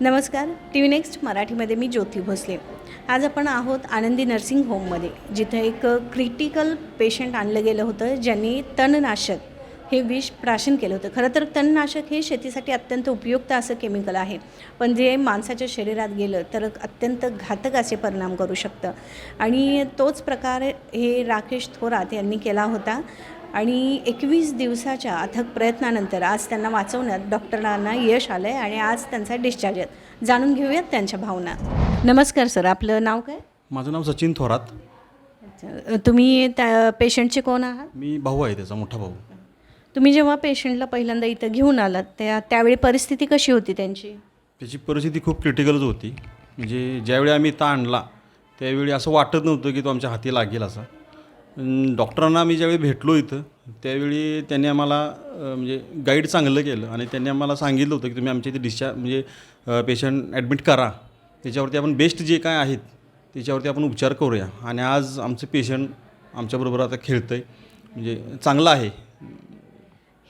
नमस्कार. T V next मराठीमध्ये मी ज्योती भोसले. आज आपण आहोत आनंदी नर्सिंग होममध्ये, जिथे एक क्रिटिकल पेशंट आणलं गेलं होतं, ज्यांनी तणनाशक हे विष प्राशन केलं होतं. खरं तर तणनाशक हे शेतीसाठी अत्यंत उपयुक्त असं केमिकल आहे, पण जे माणसाच्या शरीरात गेलं तर अत्यंत घातक असे परिणाम करू शकतं. आणि तोच प्रकार हे राकेश थोरात यांनी केला होता. आणि 21 दिवसाच्या अथक प्रयत्नानंतर आज त्यांना वाचवण्यात डॉक्टरांना यश आलं आहे आणि आज त्यांचा डिस्चार्ज आहे. जाणून घेऊयात त्यांच्या भावना. नमस्कार सर, आपलं नाव काय? माझं नाव सचिन थोरात. अच्छा, तुम्ही त्या पेशंटचे कोण आहात? मी भाऊ आहे, त्याचा मोठा भाऊ. तुम्ही जेव्हा पेशंटला पहिल्यांदा इथं घेऊन आलात त्यावेळी परिस्थिती कशी होती त्यांची? त्याची परिस्थिती खूप क्रिटिकलच होती. म्हणजे ज्यावेळी आम्ही इथं आणला त्यावेळी असं वाटत नव्हतं की तो आमच्या हाती लागेल असा. डॉक्टरांना मी ज्यावेळी भेटलो इथं त्यावेळी त्यांनी आम्हाला म्हणजे गाईड चांगलं केलं आणि त्यांनी आम्हाला सांगितलं होतं की तुम्ही आमच्या इथे डिस्चार्ज म्हणजे पेशंट ॲडमिट करा, त्याच्यावरती आपण बेस्ट जे काय आहेत त्याच्यावरती आपण उपचार करूया. आणि आज आमचं पेशंट आमच्याबरोबर आता खेळतं आहे, म्हणजे चांगलं आहे.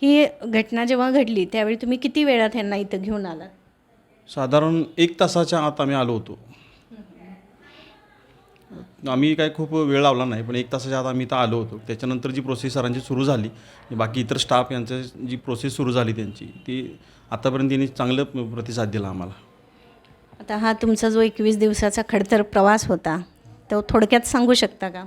ही घटना जेव्हा घडली त्यावेळी तुम्ही किती वेळात ह्यांना इथं घेऊन आलात? साधारण 1 तासाच्या आत आम्ही आलो होतो. आम्ही काय खूप वेळ लावला नाही, पण 1 तासाच्या आत आम्ही इथं आलो होतो. त्याच्यानंतर जी प्रोसेस सरांची सुरू झाली, बाकी इतर स्टाफ यांचं जी प्रोसेस सुरू झाली त्यांची, ती आतापर्यंत त्यांनी चांगलं प्रतिसाद दिला आम्हाला. आता हा तुमचा जो 21 दिवसाचा खडतर प्रवास होता तो थोडक्यात सांगू शकता का?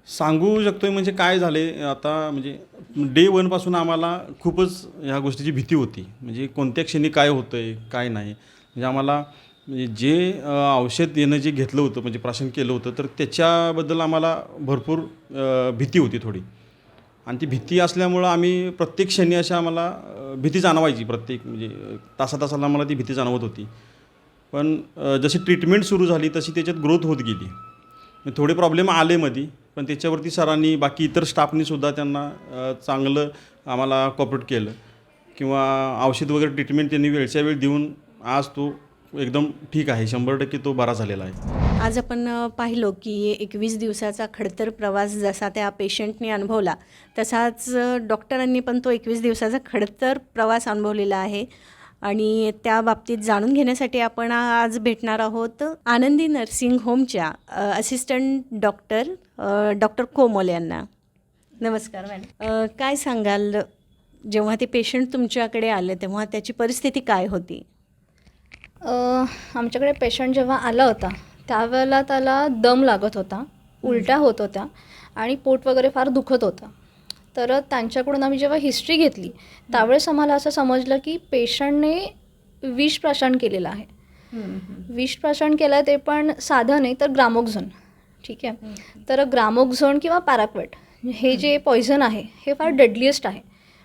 सांगू शकतोय म्हणजे काय झाले, आता म्हणजे डे 1पासून आम्हाला खूपच ह्या गोष्टीची भीती होती. म्हणजे कोणत्या क्षणी काय होतं आहे काय नाही. म्हणजे आम्हाला म्हणजे जे औषध देणं जे घेतलं होतं, म्हणजे प्राशन केलं होतं, तर त्याच्याबद्दल आम्हाला भरपूर भीती होती थोडी. आणि ती भीती असल्यामुळं आम्ही प्रत्येक क्षणी अशा आम्हाला भीती जाणवायची. प्रत्येक म्हणजे तासाला आम्हाला ती भीती जाणवत होती. पण जशी ट्रीटमेंट सुरू झाली तशी त्याच्यात ग्रोथ होत गेली. थोडे प्रॉब्लेम आले मध्ये, पण त्याच्यावरती सरांनी बाकी इतर स्टाफनीसुद्धा त्यांना चांगलं आम्हाला कॉपरेट केलं किंवा औषध वगैरे ट्रीटमेंट त्यांनी वेळच्या वेळ देऊन आज तो एकदम ठीक आहे. 100% तो बरा झालेला आहे. आज आपण पाहिलो की 21 दिवसाचा खडतर प्रवास जसा त्या पेशंटने अनुभवला, तसाच डॉक्टरांनी पण तो 21 दिवसाचा खडतर प्रवास अनुभवलेला आहे. आणि त्या बाबतीत जाणून घेण्यासाठी आपण आज भेटणार आहोत आनंदी नर्सिंग होमच्या असिस्टंट डॉक्टर कोमल यांना. नमस्कार मॅडम. काय सांगाल, जेव्हा ते पेशंट तुमच्याकडे आले तेव्हा त्याची परिस्थिती काय होती? आमच्याकडे पेशंट जेव्हा आला होता त्यावेळेला त्याला दम लागत होता, उलट्या होत होत्या आणि पोट वगैरे फार दुखत होतं. तर त्यांच्याकडून आम्ही जेव्हा हिस्ट्री घेतली त्यावेळेस आम्हाला असं समजलं की पेशंटने विष प्राशन केलेलं आहे. विष प्राशन केलं आहे ते पण साधं नाही तर ग्रामोक्झोन. ठीक आहे, तर ग्रामोक्झोन किंवा पॅराक्वेट हे जे पॉयझन आहे हे फार डेडलिएस्ट आहे.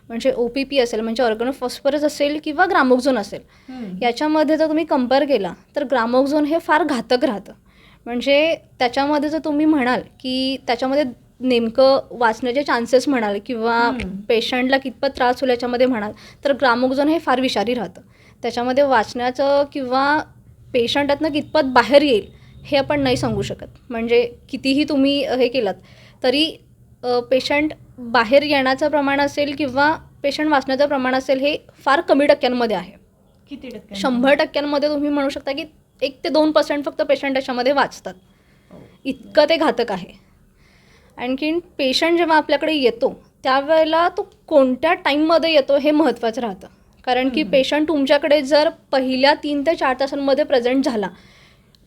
म्हणजे OPP असेल म्हणजे ऑर्गनोफॉस्फरस असेल किंवा ग्रामोक्झोन असेल, याच्यामध्ये जर तुम्ही कंपेअर केला तर ग्रामोक्झोन हे फार घातक राहतं. म्हणजे त्याच्यामध्ये जर तुम्ही म्हणाल की त्याच्यामध्ये नेमकं वाचण्याचे चान्सेस म्हणाल किंवा पेशंटला कितपत त्रास होईल याच्यामध्ये म्हणाल तर ग्रामोक्झोन हे फार विषारी राहतं. त्याच्यामध्ये वाचण्याचं किंवा पेशंटातनं कितपत बाहेर येईल हे आपण नाही सांगू शकत. म्हणजे कितीही तुम्ही हे केलात तरी पेशंट बाहेर येण्याचं प्रमाण असेल किंवा पेशंट वाचण्याचं प्रमाण असेल हे फार कमी टक्क्यांमध्ये आहे. किती टक्के? 100% तुम्ही म्हणू शकता की 1 ते 2% फक्त पेशंट याच्यामध्ये वाचतात. इतकं ते घातक आहे. आणखीन पेशंट जेव्हा आपल्याकडे येतो त्यावेळेला तो कोणत्या टाईममध्ये येतो हे महत्त्वाचं राहतं. कारण की पेशंट तुमच्याकडे जर पहिल्या 3 ते 4 तासांमध्ये प्रेझेंट झाला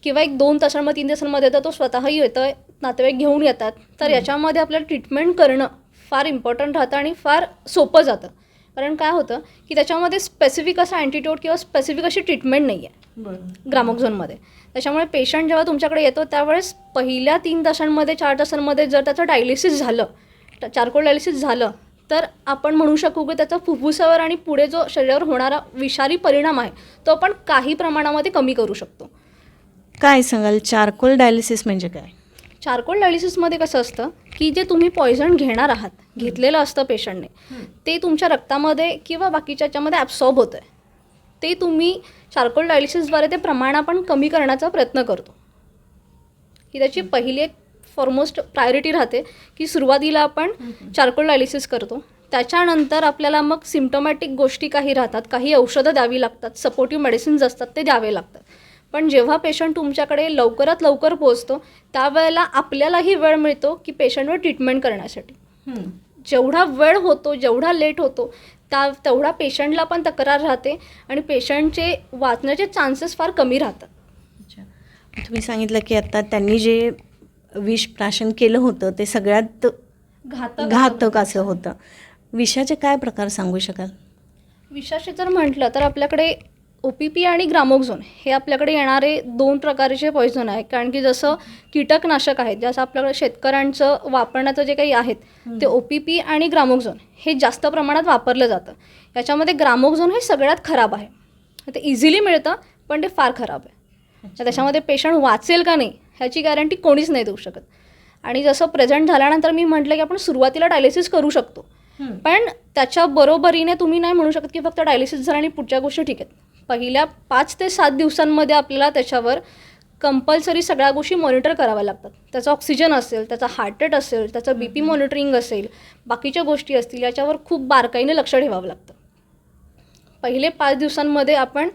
किंवा 2 तासांमध्ये 3 तासांमध्ये तर तो स्वतःही येतो आहे, नातेवाईक घेऊन येतात, तर याच्यामध्ये आपल्याला ट्रीटमेंट करणं फार इम्पॉर्टंट राहतं आणि फार सोपं जातं. कारण काय होतं की त्याच्यामध्ये स्पेसिफिक असा अँटीडोट किंवा स्पेसिफिक अशी ट्रीटमेंट नाही आहे ग्रामोक्झोनमध्ये. त्याच्यामुळे पेशंट जेव्हा तुमच्याकडे येतो त्यावेळेस पहिल्या 3 तासांमध्ये 4 तासांमध्ये जर त्याचं डायलिसिस झालं, चारकोल डायलिसिस झालं, तर आपण म्हणू शकू की त्याचा फुफ्फुसावर आणि पुढे जो शरीरावर होणारा विषारी परिणाम आहे तो आपण काही प्रमाणामध्ये कमी करू शकतो. काय सांगाल, चारकोल डायलिसिस म्हणजे काय? चारकोल डायलिसिसमध्ये कसं असतं की जे तुम्ही पॉयझन घेणार आहात, घेतलेलं असतं पेशंटने, ते तुमच्या रक्तामध्ये किंवा बाकीच्या याच्यामध्ये ॲब्सॉर्ब होतं आहे. ते तुम्ही चारकोल डायलिसिसद्वारे ते प्रमाण आपण कमी करण्याचा प्रयत्न करतो. ही त्याची पहिली एक फॉरमोस्ट प्रायोरिटी राहते की सुरुवातीला आपण चारकोल डायलिसिस करतो. त्याच्यानंतर आपल्याला मग सिम्प्टोमॅटिक गोष्टी काही राहतात, काही औषधं द्यावी लागतात, सपोर्टिव्ह मेडिसिन्स असतात ते द्यावे लागतात. पण जेव्हा पेशंट तुमच्याकडे लवकरात लवकर पोहोचतो त्यावेळेला आपल्यालाही वेळ मिळतो की पेशंटवर ट्रीटमेंट करण्यासाठी. जेवढा वेळ होतो, जेवढा लेट होतो तेवढा पेशंटला पण तक्रार राहते आणि पेशंटचे वाचण्याचे चान्सेस फार कमी राहतात. अच्छा, तुम्ही सांगितलं की आता त्यांनी जे विष प्राशन केलं होतं ते सगळ्यात घातक असं होतं. विषाचे काय प्रकार सांगू शकाल? विषाचे जर म्हटलं तर आपल्याकडे OPP आणि ग्रामोक्झोन हे आपल्याकडे येणारे 2 प्रकारचे पॉयझन आहे. कारण की जसं कीटकनाशक आहेत, जसं आपल्याकडे शेतकऱ्यांचं वापरण्याचं जे काही आहेत ते OPP आणि ग्रामोक्झोन हे जास्त प्रमाणात वापरलं जातं. याच्यामध्ये ग्रामोक्झोन हे सगळ्यात खराब आहे. ते इझिली मिळतं पण ते फार खराब आहे. तर त्याच्यामध्ये पेशंट वाचेल का नाही ह्याची गॅरंटी कोणीच नाही देऊ शकत. आणि जसं प्रेझेंट झाल्यानंतर मी म्हटलं की आपण सुरुवातीला डायलिसिस करू शकतो, पण त्याच्या बरोबरीने तुम्ही नाही म्हणू शकत की फक्त डायलिसिस झालं आणि पुढच्या गोष्टी ठीक आहेत. पहिल्या 5 ते 7 दिवसांमध्ये आपल्याला त्याच्यावर कंपल्सरी सगळ्या गोष्टी मॉनिटर कराव्या लागतात. त्याचा ऑक्सिजन असेल, त्याचा हार्ट रेट असेल, त्याचं BP मॉनिटरिंग असेल, बाकीच्या गोष्टी असतील, याच्यावर खूप बारकाईने लक्ष ठेवावं लागतं. पहिले 5 दिवसांमध्ये आपण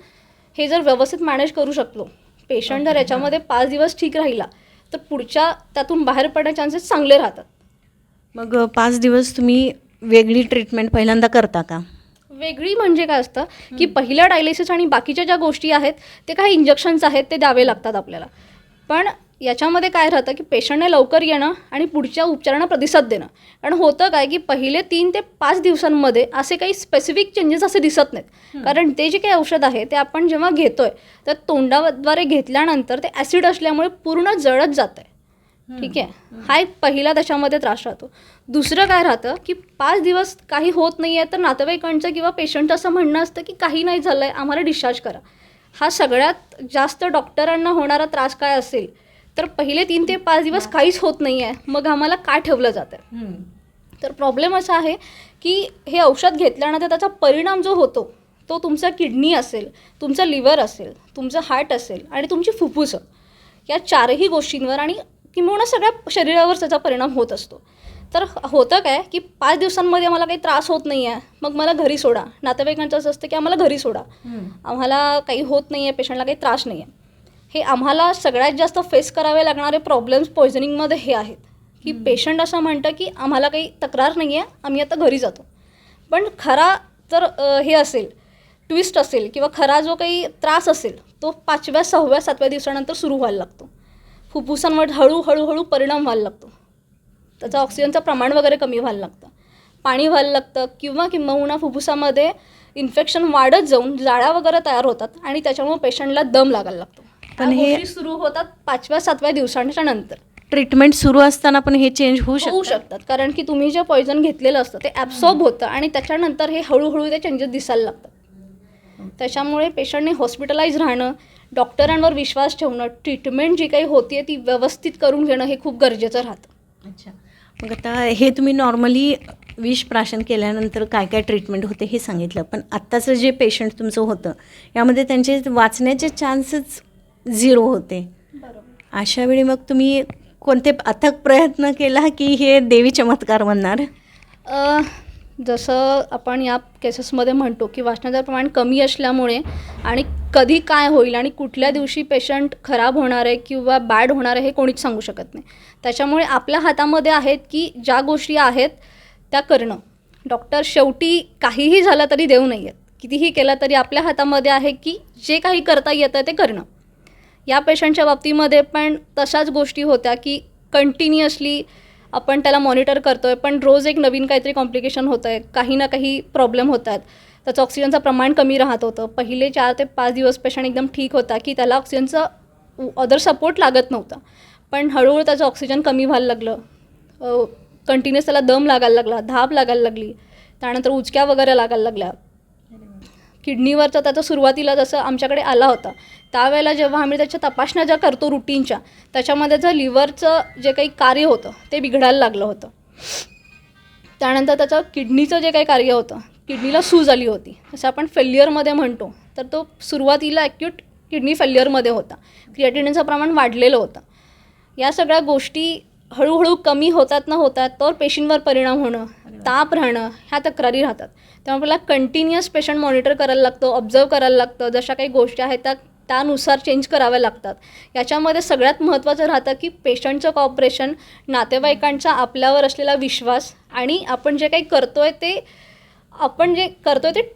हे जर व्यवस्थित मॅनेज करू शकलो, पेशंट जर याच्यामध्ये 5 दिवस ठीक राहिला तर पुढच्या त्यातून बाहेर पडण्याचे चान्सेस चांगले राहतात. मग 5 दिवस तुम्ही वेगळी ट्रीटमेंट पहिल्यांदा करता का? वेगळी म्हणजे काय असतं की पहिल्या डायलिसिस आणि बाकीच्या ज्या गोष्टी आहेत ते काही इंजेक्शन्स आहेत ते द्यावे लागतात आपल्याला. पण याच्यामध्ये काय राहतं की पेशंटने लवकर येणं आणि पुढच्या उपचारांना प्रतिसाद देणं. कारण होतं काय की पहिले 3 ते 5 दिवसांमध्ये असे काही स्पेसिफिक चेंजेस असे दिसत नाहीत. कारण ते जे काही औषध आहे ते आपण जेव्हा घेतोय तर तोंडाद्वारे घेतल्यानंतर ते ॲसिड असल्यामुळे पूर्ण जळत जातं आहे. ठीक आहे, हा एक पहिला त्याच्यामध्ये त्रास राहतो. दुसरं काय राहतं की 5 दिवस काही होत नाही आहे तर नातेवाईकांचं किंवा पेशंट असं म्हणणं असतं की काही नाही झालं आहे, आम्हाला डिस्चार्ज करा. हा सगळ्यात जास्त डॉक्टरांना होणारा त्रास काय असेल तर पहिले 3 ते 5 दिवस काहीच होत नाही आहे, मग आम्हाला काय ठेवलं जातं आहे. तर प्रॉब्लेम असा आहे की हे औषध घेतल्यानंतर त्याचा परिणाम जो होतो तो तुमचा किडनी असेल, तुमचं लिव्हर असेल, तुमचं हार्ट असेल आणि तुमची फुफ्फुसं, या 4ही गोष्टींवर आणि किंवा सगळ्या शरीरावर त्याचा परिणाम होत असतो. तर होतं काय की 5 दिवसांमध्ये आम्हाला काही त्रास होत नाही आहे, मग मला घरी सोडा. नातेवाईकांचं असं असतं की आम्हाला घरी सोडा, आम्हाला काही होत नाही आहे, पेशंटला काही त्रास नाही आहे. हे आम्हाला सगळ्यात जास्त फेस करावे लागणारे प्रॉब्लेम्स पॉयझनिंगमध्ये हे आहेत की पेशंट असं म्हणतं की आम्हाला काही तक्रार नाही आहे, आम्ही आता घरी जातो. पण खरा तर हे असेल, ट्विस्ट असेल किंवा खरा जो काही त्रास असेल तो 5व्या, 6व्या, 7व्या दिवसानंतर सुरू व्हायला लागतो. फुफ्फुसांवर हळूहळू परिणाम व्हायला लागतो. त्याचं ऑक्सिजनचं प्रमाण वगैरे कमी व्हायला लागतं, पाणी व्हायला लागतं किंवा फुफ्फुसामध्ये इन्फेक्शन वाढत जाऊन जाळ्या वगैरे तयार होतात आणि त्याच्यामुळे पेशंटला दम लागायला लागतो. पण हे सुरू होतात 5व्या, 7व्या दिवसांच्या नंतर. ट्रीटमेंट सुरू असताना पण हे चेंज होऊ शकतात. कारण की तुम्ही जे पॉयझन घेतलेलं असतं ते ॲब्सॉर्ब होतं आणि त्याच्यानंतर हे हळूहळू ते चेंजेस दिसायला लागतात. त्याच्यामुळे पेशंटने हॉस्पिटलाइज राहणं, डॉक्टरांवर विश्वास ठेवणं, ट्रीटमेंट जी काही होती ती व्यवस्थित करून घेणं हे खूप गरजेचं राहतं. अच्छा, मग आता हे तुम्ही नॉर्मली विष प्राशन केल्यानंतर काय काय ट्रीटमेंट होते हे सांगितलं, पण आत्ताचं जे पेशंट तुमचं होतं यामध्ये त्यांचे वाचण्याचे चान्सेस 0 होते. बरोबर. अशा वेळी मग तुम्ही कोणते अथक प्रयत्न केला की हे देवी चमत्कार म्हणणार? जसं आपण या केसेसमध्ये म्हणतो की वाचनाचं प्रमाण कमी असल्यामुळे आणि कधी काय होईल आणि कुठल्या दिवशी पेशंट खराब होणार आहे किंवा बॅड होणार आहे हे कोणीच सांगू शकत नाही. त्याच्यामुळे आपल्या हातामध्ये आहेत की ज्या गोष्टी आहेत त्या करणं. डॉक्टर शेवटी काहीही झालं तरी देऊ नाही आहेत, कितीही केलं तरी आपल्या हातामध्ये आहे की जे काही करता येतं ते करणं. या पेशंटच्या बाबतीमध्ये पण तशाच गोष्टी होत्या की कंटिन्युअसली आपण त्याला मॉनिटर करतो आहे, पण रोज एक नवीन काहीतरी कॉम्प्लिकेशन होतं आहे, काही ना काही प्रॉब्लेम होत आहेत. त्याचं ऑक्सिजनचं प्रमाण कमी राहत होतं. पहिले 4 ते 5 दिवस पेशंट एकदम ठीक होता की त्याला ऑक्सिजनचं अदर सपोर्ट लागत नव्हता, पण हळूहळू त्याचं ऑक्सिजन कमी व्हायला लागलं, कंटिन्युअस त्याला दम लागायला लागला, धाप लागायला लागली, त्यानंतर उचक्या वगैरे लागायला लागल्या. किडनीवरचं त्याचं सुरुवातीला जसं आमच्याकडे आला होता त्यावेळेला जेव्हा आम्ही त्याच्या तपासण्या ज्या करतो रुटीनच्या, त्याच्यामध्ये जर लिव्हरचं जे काही कार्य होतं ते बिघडायला लागलं होतं. त्यानंतर त्याचं किडनीचं जे काही कार्य होतं, किडनीला सूज आली होती, जसं आपण फेल्युअरमध्ये म्हणतो, तर तो सुरुवातीला ॲक्यूट किडनी फेल्युअरमध्ये होता. क्रिएटिनिनचं प्रमाण वाढलेलं होतं. या सगळ्या गोष्टी हळूहळू कमी होतात न होतात तर पेशींवर परिणाम होणं, ताप राहणं, ह्या तक्रारी राहतात. त्यामुळे आपल्याला कंटिन्युअस पेशंट मॉनिटर करायला लागतं, ऑब्झर्व करायला लागतं. जशा काही गोष्टी आहेत त्यानुसार चेंज कराव्या लागतात. याच्यामध्ये सगळ्यात महत्त्वाचं राहतं की पेशंटचं कॉपरेशन, नातेवाईकांचा आपल्यावर असलेला विश्वास आणि आपण जे काही करतोय ते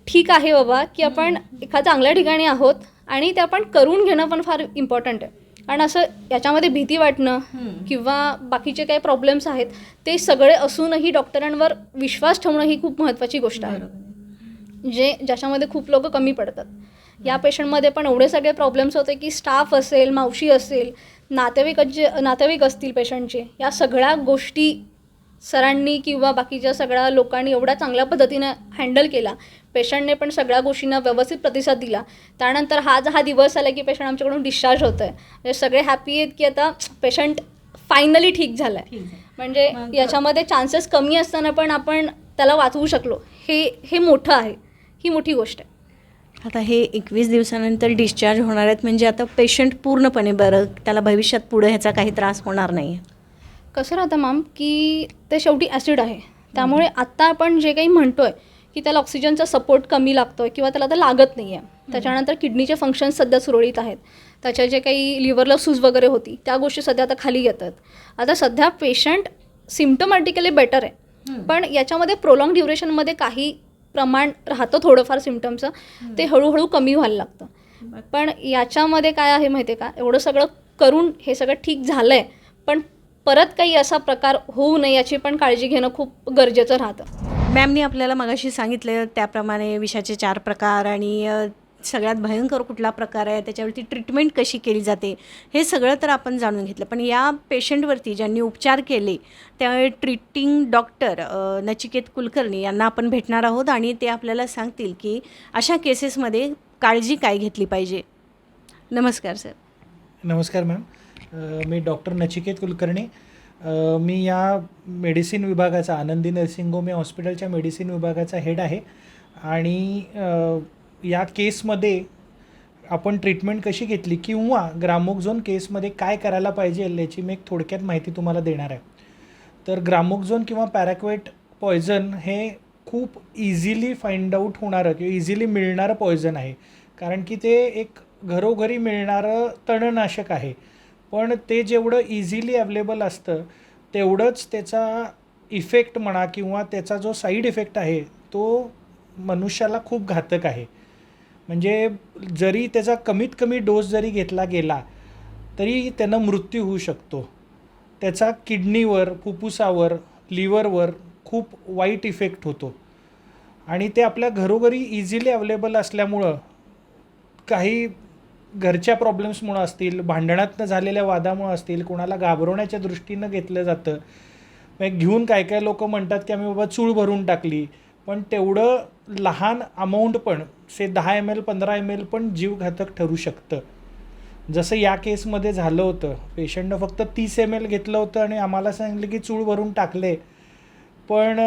ठीक आहे बाबा, की आपण एका चांगल्या ठिकाणी आहोत आणि ते आपण करून घेणं पण फार इम्पॉर्टंट आहे. कारण असं याच्यामध्ये भीती वाटणं किंवा बाकीचे काही प्रॉब्लेम्स आहेत ते सगळे असूनही डॉक्टरांवर विश्वास ठेवणं ही खूप महत्त्वाची गोष्ट आहे, ज्याच्यामध्ये खूप लोक कमी पडतात. या पेशंटमध्ये पण एवढे सगळे प्रॉब्लेम्स होते की स्टाफ असेल, मावशी असेल, नातेवाईक असतील पेशंटचे, या सगळ्या गोष्टी सरांनी किंवा बाकीच्या सगळ्या लोकांनी एवढ्या चांगल्या पद्धतीनं हँडल केला. पेशंटने पण सगळ्या गोष्टींना व्यवस्थित प्रतिसाद दिला. त्यानंतर हा दिवस आला की पेशंट आमच्याकडून डिस्चार्ज होतं आहे. म्हणजे सगळे हॅपी आहेत की आता पेशंट फायनली ठीक झालं आहे. म्हणजे याच्यामध्ये चान्सेस कमी असताना पण आपण त्याला वाचवू शकलो, हे मोठं आहे, ही मोठी गोष्ट आहे. आता हे 21 दिवसानंतर डिस्चार्ज होणार आहेत म्हणजे आता पेशंट पूर्णपणे बरं, त्याला भविष्यात पुढे ह्याचा काही त्रास होणार नाही. कसं राहतं मॅम की ते शेवटी ॲसिड आहे, त्यामुळे आत्ता आपण जे काही म्हणतो आहे की त्याला ऑक्सिजनचा सपोर्ट कमी लागतो आहे किंवा त्याला आता लागत नाही आहे. त्याच्यानंतर किडनीचे फंक्शन्स सध्या सुरळीत आहेत. त्याच्या जे काही लिव्हरला सूज वगैरे होती त्या गोष्टी सध्या आता खाली येतात. आता सध्या पेशंट सिम्टमॅटिकली बेटर आहे, पण याच्यामध्ये प्रोलॉंग ड्युरेशनमध्ये काही प्रमाण राहतं थोडंफार सिम्टमचं, ते हळूहळू कमी व्हायला लागतं. पण याच्यामध्ये काय आहे माहिती आहे का, एवढं सगळं करून हे सगळं ठीक झालं आहे, पण परत काही असा प्रकार होऊ नये याची पण काळजी घेणं खूप गरजेचं राहतं. मॅमनी आपल्याला मगाशी सांगितलं त्याप्रमाणे विषाचे 4 प्रकार आणि सगळ्यात भयंकर कुठला प्रकार आहे, त्याच्यावरती ट्रीटमेंट कशी केली जाते, हे सगळं तर आपण जाणून घेतलं. पण या पेशंटवरती ज्यांनी उपचार केले त्या ट्रीटिंग डॉक्टर नचिकेत कुलकर्णी यांना आपण भेटणार आहोत आणि ते आपल्याला सांगतील की अशा केसेसमध्ये काळजी काय घेतली पाहिजे. नमस्कार सर. नमस्कार मॅम. मी डॉक्टर नचिकेत कुलकर्णी. मी या मेडिसिन विभागाचा, आनंदी नर्सिंग होम या हॉस्पिटलच्या मेडिसिन विभागाचा हेड आहे. आणि या केसमध्ये आपण ट्रीटमेंट कशी घेतली किंवा ग्रामोक्झोन केसमध्ये काय करायला पाहिजे याची मी एक थोडक्यात माहिती तुम्हाला देणार आहे. तर ग्रामोक्झोन किंवा पॅराक्वेट पॉयझन हे खूप इझिली फाइंड आऊट होणारं किंवा इझिली मिळणारं पॉयझन आहे, कारण की ते एक घरोघरी मिळणारं तणनाशक आहे. पण ते जेवढं इझिली अवेलेबल असतं तेवढंच त्याचा इफेक्ट म्हणा किंवा त्याचा जो साईड इफेक्ट आहे तो मनुष्याला खूप घातक आहे. म्हणजे जरी त्याचा कमीत कमी डोस जरी घेतला गेला तरी त्यांना मृत्यू होऊ शकतो. त्याचा किडनीवर, फुफ्फुसावर, लिव्हरवर खूप वाईट इफेक्ट होतो. आणि ते आपल्या घरोघरी इझिली अवेलेबल असल्यामुळं काही घरच्या प्रॉब्लेम्समुळं असतील, भांडणातनं झालेल्या वादामुळं असतील, कोणाला घाबरवण्याच्या दृष्टीनं घेतलं जातं. मग घेऊन काय लोक म्हणतात की आम्ही बाबा चूळ भरून टाकली, पण तेवढं लहान अमाऊंट पण 10 ml 15 ml पण जीवघातक ठरू शकतं. जसं या केसमध्ये झालं होतं, पेशंटनं फक्त 30 ml घेतलं होतं आणि आम्हाला सांगितलं की चूळ भरून टाकले, पण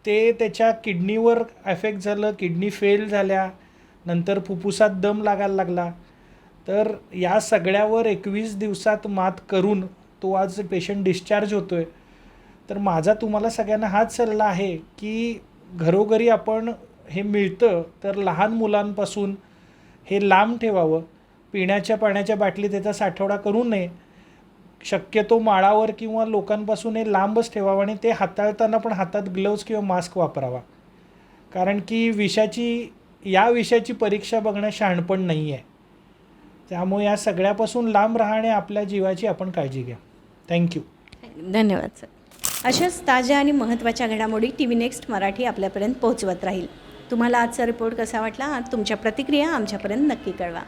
ते त्याच्या किडनीवर एफेक्ट झालं, किडनी फेल झाल्या, नंतर फुफ्फुसात दम लागायला लागला. तर या सगळ्यावर 21 दिवसात मात करून तो आज पेशंट डिस्चार्ज होतो आहे. तर माझा तुम्हाला सगळ्यांना हाच सल्ला आहे की घरोघरी आपण हे मिळतं तर लहान मुलांपासून हे लांब ठेवावं. पिण्याच्या पाण्याच्या बाटलीत त्याचा साठवडा करू नये. शक्यतो माळावर किंवा लोकांपासून हे लांबच ठेवावं आणि ते हाताळताना पण हातात ग्लोव्ज किंवा मास्क वापरावा, कारण की या विषयाची परीक्षा बघणं शहाणपण नाही आहे. त्यामुळे या सगळ्यापासून लांब राहणे, आपल्या जीवाची आपण काळजी घ्या. थँक्यू. धन्यवाद सर. अशाच ताज्या आणि महत्त्वाच्या घडामोडी TV नेक्स्ट मराठी आपल्यापर्यंत पोहोचवत राहील. तुम्हाला आजचा रिपोर्ट कसा वाटला, तुमच्या प्रतिक्रिया आमच्यापर्यंत नक्की कळवा.